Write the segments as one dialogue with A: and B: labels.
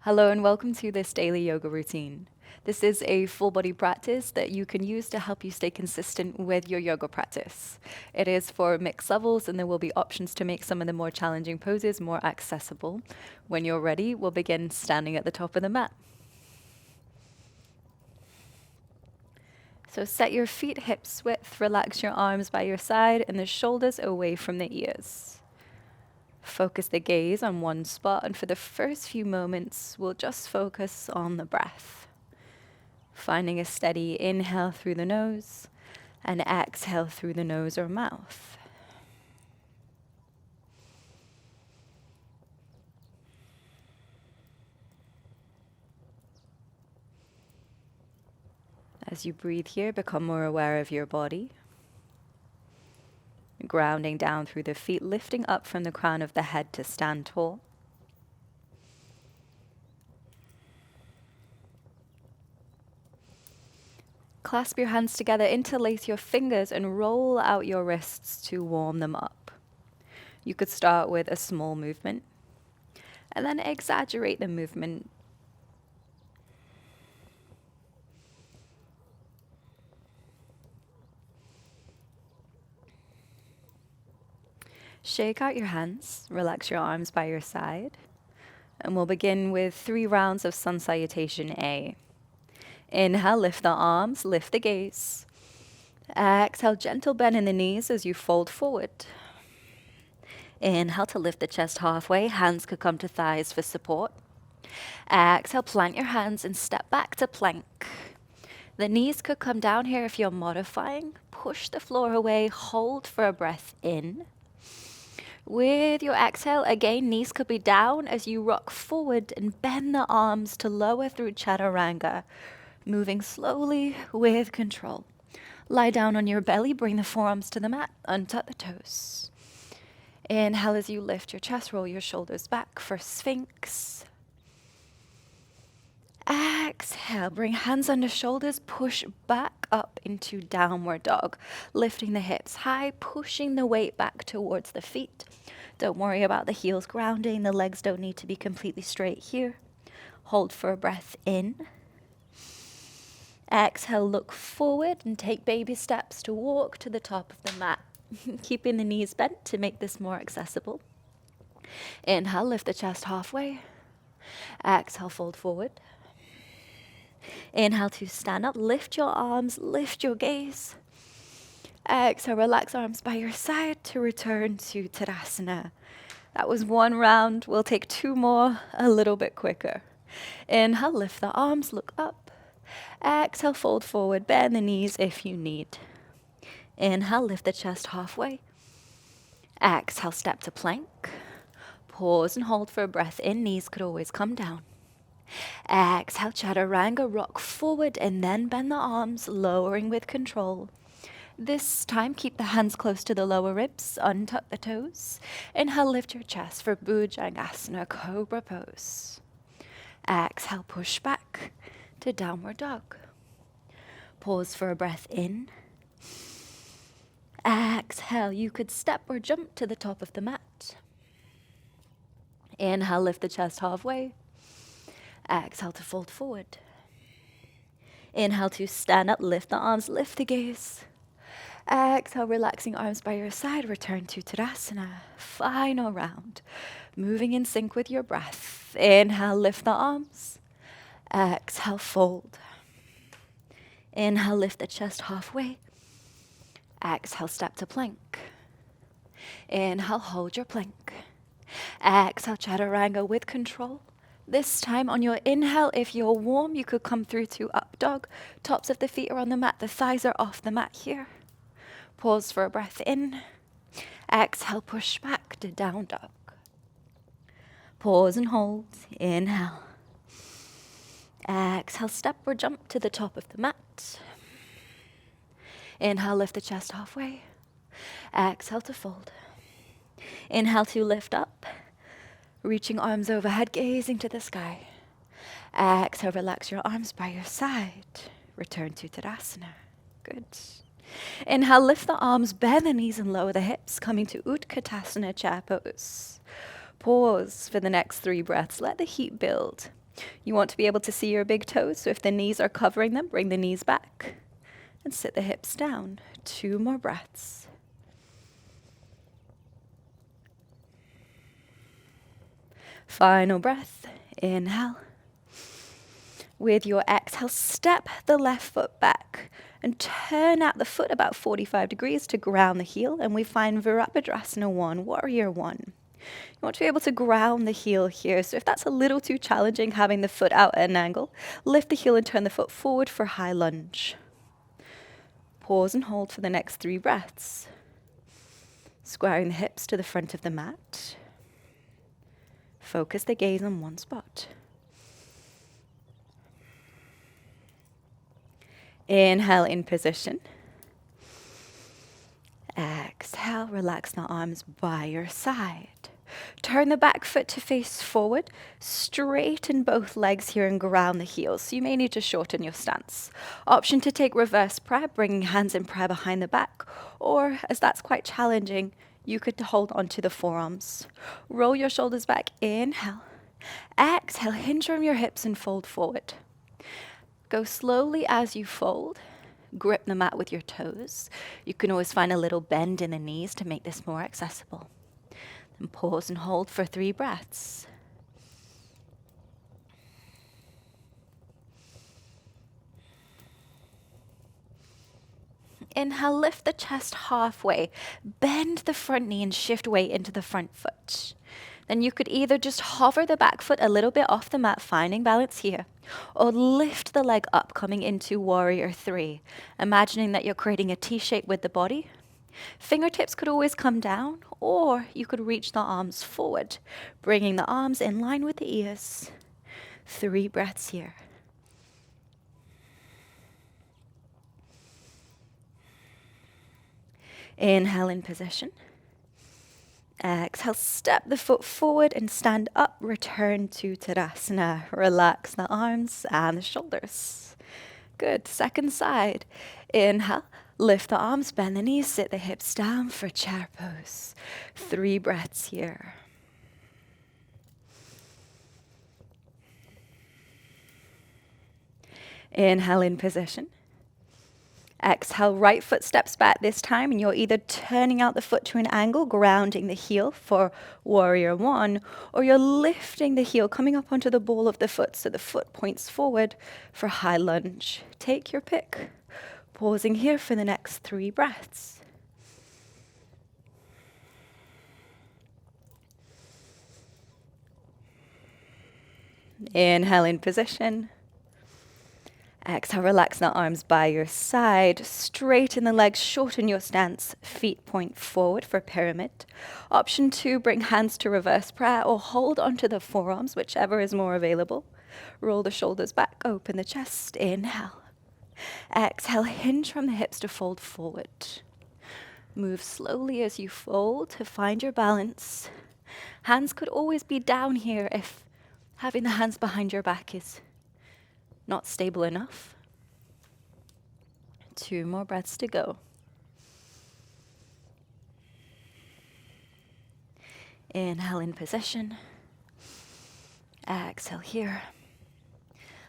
A: Hello and welcome to this daily yoga routine. This is a full body practice that you can use to help you stay consistent with your yoga practice. It is for mixed levels and there will be options to make some of the more challenging poses more accessible. When you're ready, we'll begin standing at the top of the mat. So set your feet hips width, relax your arms by your side and the shoulders away from the ears. Focus the gaze on one spot, and for the first few moments, we'll just focus on the breath. Finding a steady inhale through the nose and exhale through the nose or mouth. As you breathe here, become more aware of your body. Grounding down through the feet, lifting up from the crown of the head to stand tall. Clasp your hands together, interlace your fingers, and roll out your wrists to warm them up. You could start with a small movement, and then exaggerate the movement. Shake out your hands, relax your arms by your side, and we'll begin with 3 rounds of sun salutation A. Inhale, lift the arms, lift the gaze. Exhale, gentle bend in the knees as you fold forward. Inhale to lift the chest halfway, hands could come to thighs for support. Exhale, plant your hands and step back to plank. The knees could come down here if you're modifying. Push the floor away, hold for a breath in. With your exhale, again, knees could be down as you rock forward and bend the arms to lower through chaturanga, moving slowly with control. Lie down on your belly, bring the forearms to the mat, untuck the toes. Inhale as you lift your chest, roll your shoulders back for Sphinx. Exhale, bring hands under shoulders, push back up into downward dog, lifting the hips high, pushing the weight back towards the feet. Don't worry about the heels grounding, the legs don't need to be completely straight here. Hold for a breath in. Exhale, look forward and take baby steps to walk to the top of the mat, keeping the knees bent to make this more accessible. Inhale, lift the chest halfway. Exhale, fold forward. Inhale to stand up, lift your arms, lift your gaze. Exhale, relax arms by your side to return to Tadasana. That was 1 round. We'll take 2 more a little bit quicker. Inhale, lift the arms, look up. Exhale, fold forward, bend the knees if you need. Inhale, lift the chest halfway. Exhale, step to plank. Pause and hold for a breath in. Knees could always come down. Exhale, chaturanga, rock forward and then bend the arms, lowering with control. This time, keep the hands close to the lower ribs, untuck the toes. Inhale, lift your chest for Bhujangasana, Cobra pose. Exhale, push back to downward dog. Pause for a breath in. Exhale, you could step or jump to the top of the mat. Inhale, lift the chest halfway. Exhale to fold forward. Inhale to stand up, lift the arms, lift the gaze. Exhale, relaxing arms by your side, return to Tadasana. Final round. Moving in sync with your breath. Inhale, lift the arms. Exhale, fold. Inhale, lift the chest halfway. Exhale, step to plank. Inhale, hold your plank. Exhale, chaturanga with control. This time on your inhale, if you're warm, you could come through to up dog. Tops of the feet are on the mat, the thighs are off the mat here. Pause for a breath in. Exhale, push back to down dog. Pause and hold. Inhale. Exhale, step or jump to the top of the mat. Inhale, lift the chest halfway. Exhale to fold. Inhale to lift up. Reaching arms overhead, gazing to the sky. Exhale, relax your arms by your side. Return to Tadasana. Good. Inhale, lift the arms, bend the knees and lower the hips, coming to Utkatasana, chair pose. Pause for the next 3 breaths. Let the heat build. You want to be able to see your big toes, so if the knees are covering them, bring the knees back and sit the hips down. 2 more breaths. Final breath. Inhale. With your exhale, step the left foot back and turn out the foot about 45 degrees to ground the heel, and we find Virabhadrasana 1, Warrior 1. You want to be able to ground the heel here, so if that's a little too challenging, having the foot out at an angle, lift the heel and turn the foot forward for high lunge. Pause and hold for the next 3 breaths. Squaring the hips to the front of the mat. Focus the gaze on one spot. Inhale in position. Exhale, relax the arms by your side. Turn the back foot to face forward. Straighten both legs here and ground the heels. So you may need to shorten your stance. Option to take reverse prayer, bringing hands in prayer behind the back. Or, as that's quite challenging, you could hold onto the forearms. Roll your shoulders back. Inhale. Exhale, hinge from your hips and fold forward. Go slowly as you fold. Grip the mat with your toes. You can always find a little bend in the knees to make this more accessible. Then pause and hold for 3 breaths. Inhale, lift the chest halfway. Bend the front knee and shift weight into the front foot. Then you could either just hover the back foot a little bit off the mat, finding balance here, or lift the leg up, coming into Warrior 3, imagining that you're creating a T shape with the body. Fingertips could always come down, or you could reach the arms forward, bringing the arms in line with the ears. 3 breaths here. Inhale in position. Exhale, step the foot forward and stand up. Return to Tadasana. Relax the arms and the shoulders. Good. Second side. Inhale, lift the arms, bend the knees, sit the hips down for chair pose. 3 breaths here. Inhale in position. Exhale, right foot steps back this time, and you're either turning out the foot to an angle, grounding the heel for Warrior 1, or you're lifting the heel, coming up onto the ball of the foot so the foot points forward for high lunge. Take your pick. Pausing here for the next 3 breaths. Inhale in position. Exhale, relax the arms by your side. Straighten the legs, shorten your stance. Feet point forward for pyramid. Option 2, bring hands to reverse prayer or hold onto the forearms, whichever is more available. Roll the shoulders back, open the chest. Inhale. Exhale, hinge from the hips to fold forward. Move slowly as you fold to find your balance. Hands could always be down here if having the hands behind your back is not stable enough. 2 more breaths to go. Inhale in position. Exhale here.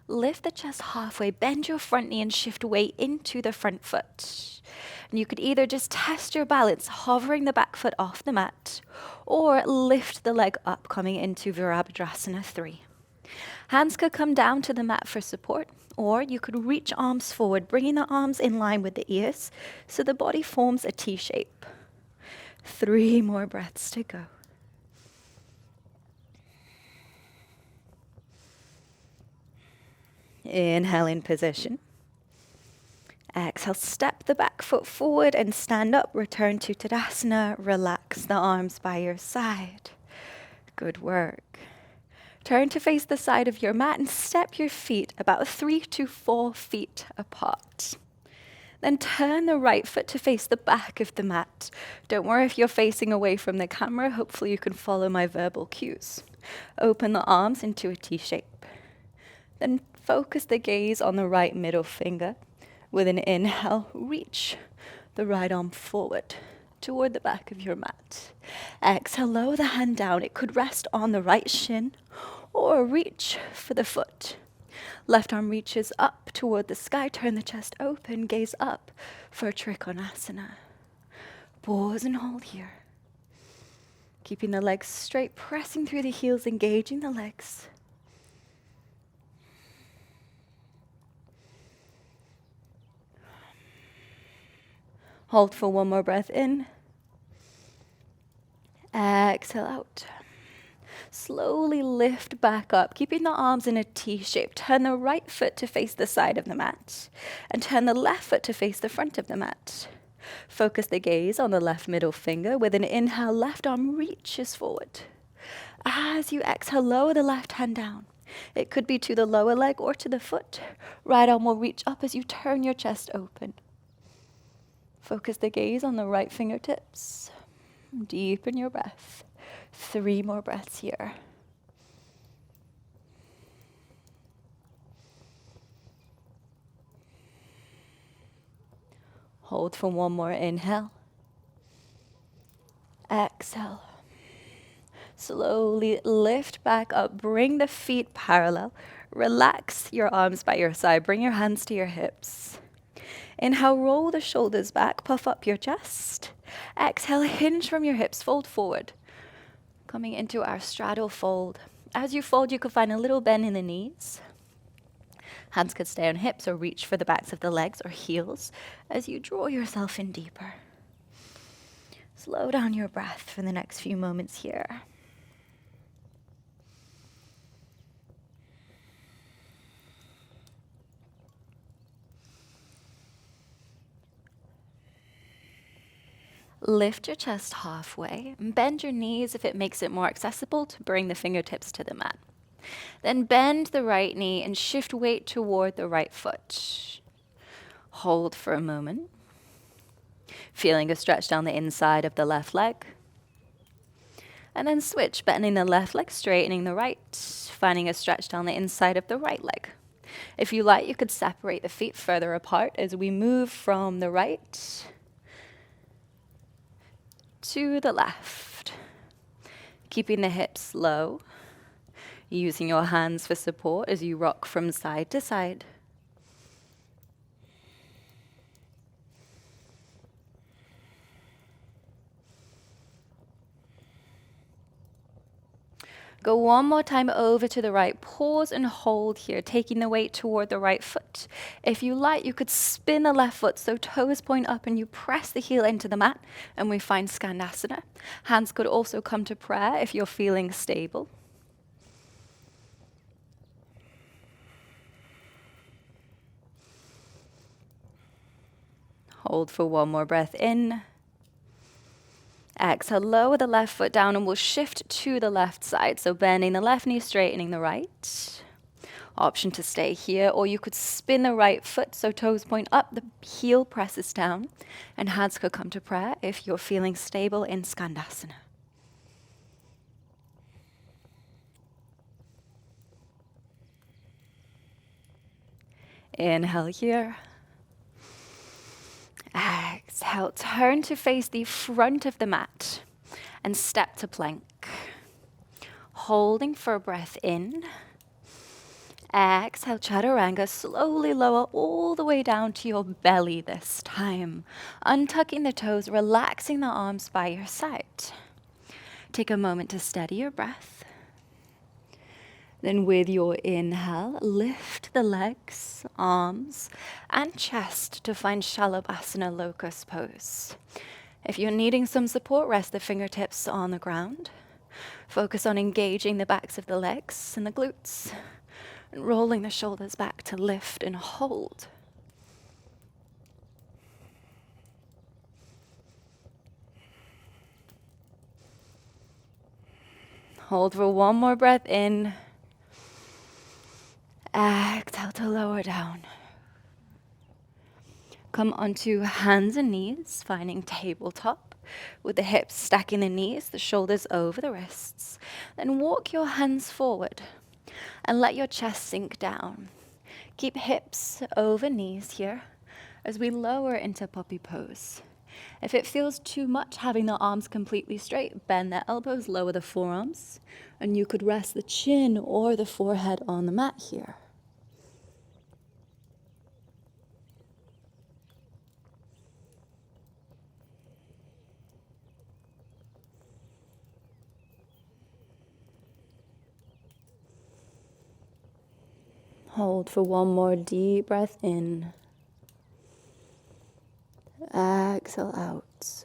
A: Lift the chest halfway, bend your front knee and shift weight into the front foot. And you could either just test your balance, hovering the back foot off the mat, or lift the leg up, coming into Virabhadrasana 3. Hands could come down to the mat for support, or you could reach arms forward, bringing the arms in line with the ears so the body forms a T shape. 3 more breaths to go. Inhale in position. Exhale, step the back foot forward and stand up. Return to Tadasana. Relax the arms by your side. Good work. Turn to face the side of your mat and step your feet about 3 to 4 feet apart. Then turn the right foot to face the back of the mat. Don't worry if you're facing away from the camera. Hopefully you can follow my verbal cues. Open the arms into a T shape. Then focus the gaze on the right middle finger. With an inhale, reach the right arm forward toward the back of your mat. Exhale, lower the hand down. It could rest on the right shin or reach for the foot. Left arm reaches up toward the sky, turn the chest open, gaze up for Trikonasana. Pause and hold here. Keeping the legs straight, pressing through the heels, engaging the legs. Hold for one more breath in. Exhale out. Slowly lift back up, keeping the arms in a T shape. Turn the right foot to face the side of the mat, and turn the left foot to face the front of the mat. Focus the gaze on the left middle finger. With an inhale, left arm reaches forward. As you exhale, lower the left hand down. It could be to the lower leg or to the foot. Right arm will reach up as you turn your chest open. Focus the gaze on the right fingertips. Deepen your breath. 3 more breaths here. Hold for one more inhale. Exhale. Slowly lift back up. Bring the feet parallel. Relax your arms by your side. Bring your hands to your hips. Inhale, roll the shoulders back. Puff up your chest. Exhale, hinge from your hips. Fold forward. Coming into our straddle fold. As you fold, you can find a little bend in the knees. Hands could stay on hips or reach for the backs of the legs or heels as you draw yourself in deeper. Slow down your breath for the next few moments here. Lift your chest halfway and bend your knees if it makes it more accessible to bring the fingertips to the mat. Then bend the right knee and shift weight toward the right foot. Hold for a moment. Feeling a stretch down the inside of the left leg. And then switch, bending the left leg, straightening the right, finding a stretch down the inside of the right leg. If you like, you could separate the feet further apart as we move from the right to the left. Keeping the hips low, using your hands for support as you rock from side to side. Go one more time over to the right. Pause and hold here, taking the weight toward the right foot. If you like, you could spin the left foot so toes point up and you press the heel into the mat and we find Skandasana. Hands could also come to prayer if you're feeling stable. Hold for one more breath in. Exhale, lower the left foot down and we'll shift to the left side. So bending the left knee, straightening the right. Option to stay here, or you could spin the right foot so toes point up, the heel presses down, and hands could come to prayer if you're feeling stable in Skandasana. Inhale here. Exhale, turn to face the front of the mat and step to plank. Holding for a breath in. Exhale, chaturanga, slowly lower all the way down to your belly this time. Untucking the toes, relaxing the arms by your side. Take a moment to steady your breath. Then with your inhale, lift the legs, arms, and chest to find Shalabhasana locust pose. If you're needing some support, rest the fingertips on the ground. Focus on engaging the backs of the legs and the glutes, and rolling the shoulders back to lift and hold. Hold for one more breath in. Exhale to lower down. Come onto hands and knees, finding tabletop with the hips stacking the knees, the shoulders over the wrists. Then walk your hands forward and let your chest sink down. Keep hips over knees here as we lower into puppy pose. If it feels too much having the arms completely straight, bend the elbows, lower the forearms, and you could rest the chin or the forehead on the mat here. Hold for one more deep breath in. Exhale out.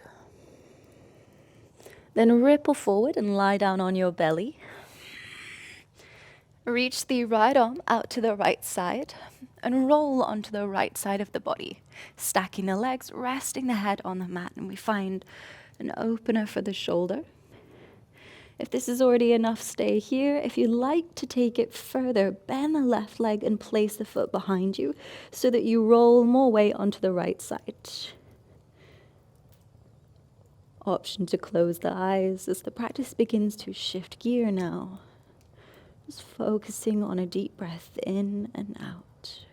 A: Then ripple forward and lie down on your belly. Reach the right arm out to the right side and roll onto the right side of the body, stacking the legs, resting the head on the mat, and we find an opener for the shoulder. If this is already enough, stay here. If you'd like to take it further, bend the left leg and place the foot behind you so that you roll more weight onto the right side. Option to close the eyes as the practice begins to shift gear now. Just focusing on a deep breath in and out.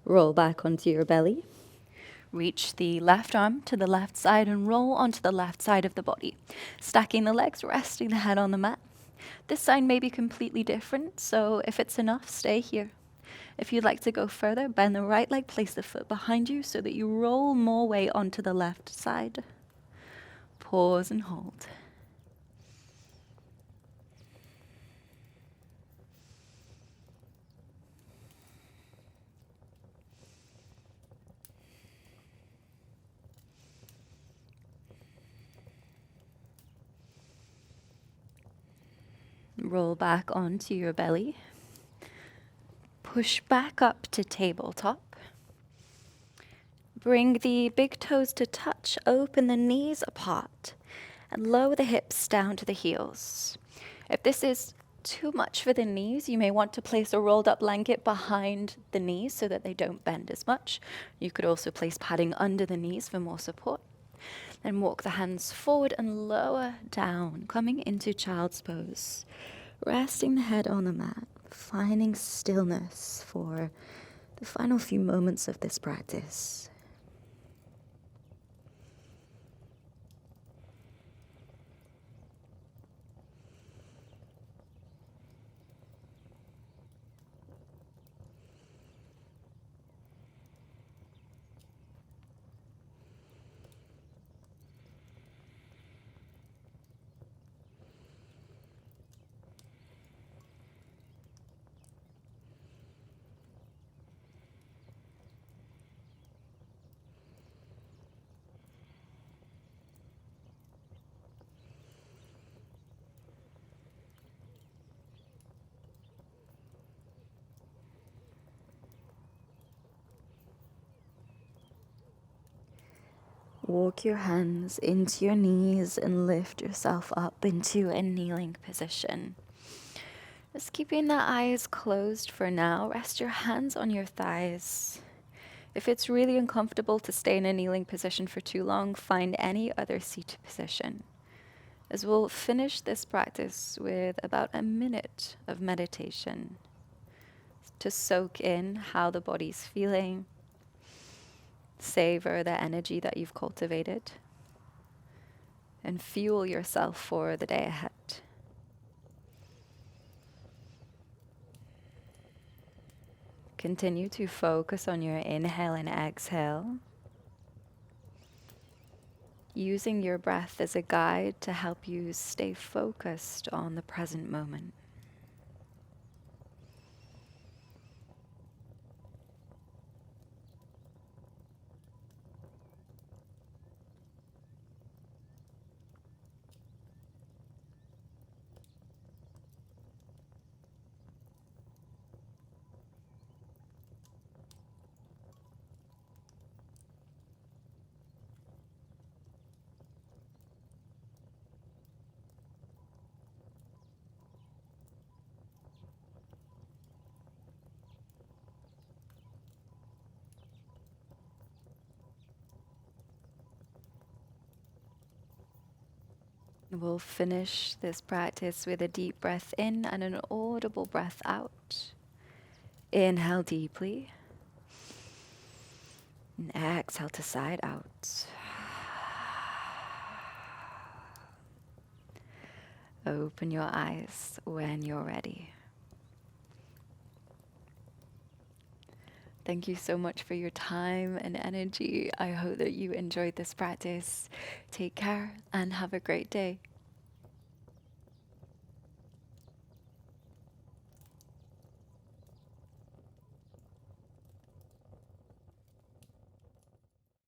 A: Roll back onto your belly. Reach the left arm to the left side and roll onto the left side of the body, stacking the legs, resting the head on the mat. This side may be completely different, so if it's enough, stay here. If you'd like to go further, bend the right leg, place the foot behind you so that you roll more weight onto the left side. Pause and hold. Roll back onto your belly. Push back up to tabletop. Bring the big toes to touch, open the knees apart, and lower the hips down to the heels. If this is too much for the knees, you may want to place a rolled up blanket behind the knees so that they don't bend as much. You could also place padding under the knees for more support. Then walk the hands forward and lower down, coming into child's pose. Resting the head on the mat, finding stillness for the final few moments of this practice. Walk your hands into your knees and lift yourself up into a kneeling position. Just keeping the eyes closed for now. Rest your hands on your thighs. If it's really uncomfortable to stay in a kneeling position for too long, find any other seated position. As we'll finish this practice with about a minute of meditation to soak in how the body's feeling. Savor the energy that you've cultivated and fuel yourself for the day ahead. Continue to focus on your inhale and exhale, using your breath as a guide to help you stay focused on the present moment. We'll finish this practice with a deep breath in and an audible breath out. Inhale deeply. And exhale to side out. Open your eyes when you're ready. Thank you so much for your time and energy. I hope that you enjoyed this practice. Take care and have a great day.